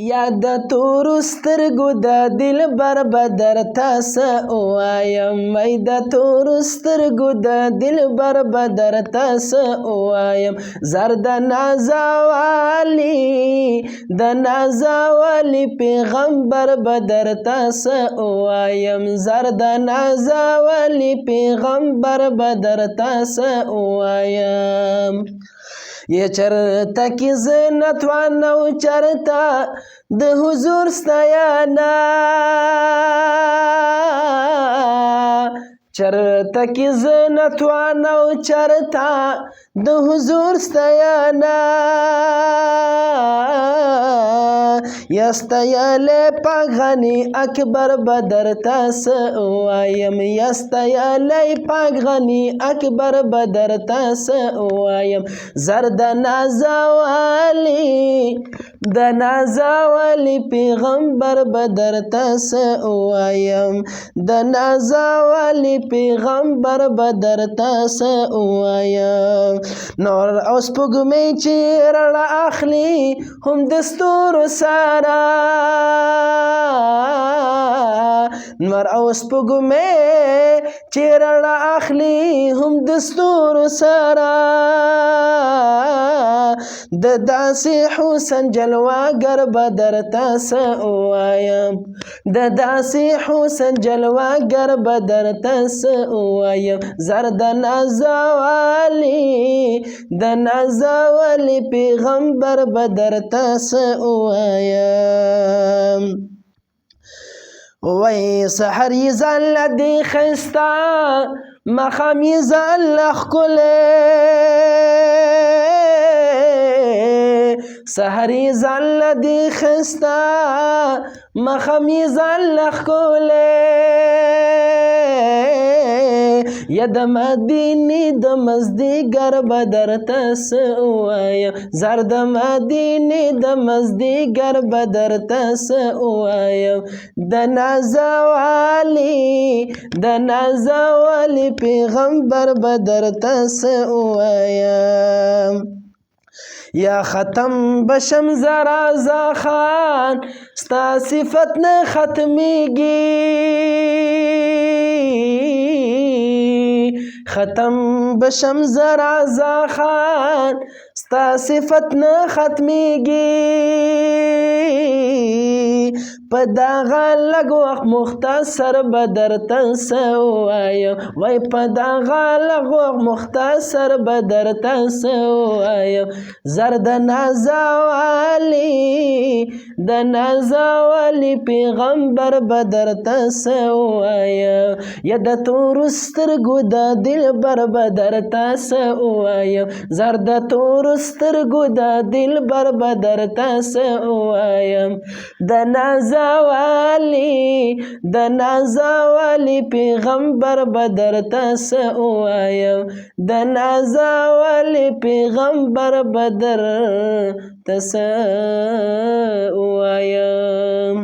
یا د تورو سترګو د دلبر به درته څه ووایم وای د تورو سترګو د دلبر به درته څه ووایم زر د نازولي پیغمبر به درته څه ووایم زر د نازولي پیغمبر به درته څه ووایم یا چرته کی زه نتوانم چرته د حضور ستایانا چرته کی زه نتوانم چرته د حضور ستایانا یا ستایلی پاک غنی اکبر به درته څه ووایم یا ستایلی پاک غنی اکبر به درته څه ووایم زر د نازولي پیغمبر به درته څه ووایم د نازولي پیغمبر به درته څه ووایم نور او سپوږمۍ چې رڼا اخلي هم د ستورو سره نور او سپوږمۍ چې رڼا اخلي هم د ستورو سره د داسې حسن جلواګر به درته څه ووایم د داسې حسن جلواګر به درته څه ووایم زر د نازولي پیغمبر به درته څه ووایم وای سحر یې ځان له دې ښایسته ماښام یې ځان له ښکلی سحر یې ځان له دې ښایسته ماښام یې ځان له ښکلی یا د مدینې د مازدیګر به درته څه ووایم زر د مدینې د مازدیګر به درته څه ووایم د نازولي پیغمبر به درته څه ووایم یا ختم بشم زرا خان ستا صفت نه ختمیږي ختم بشم زرا خان ستا صفت نه ختمیږي په دغه لږ وخت مختصر به درته څه ووایم وای په دغه لږ وخت مختصر به درته څه ووایم زر د نازولي پیغمبر به درته څه ووایم یا د تورو سترګو د دلبر به درته څه ووایم زر د تورو سترګو د دلبر به درته څه ووایم د نازولي پیغمبر به درته څه ووایم د نازولي پیغمبر به درته څه ووایم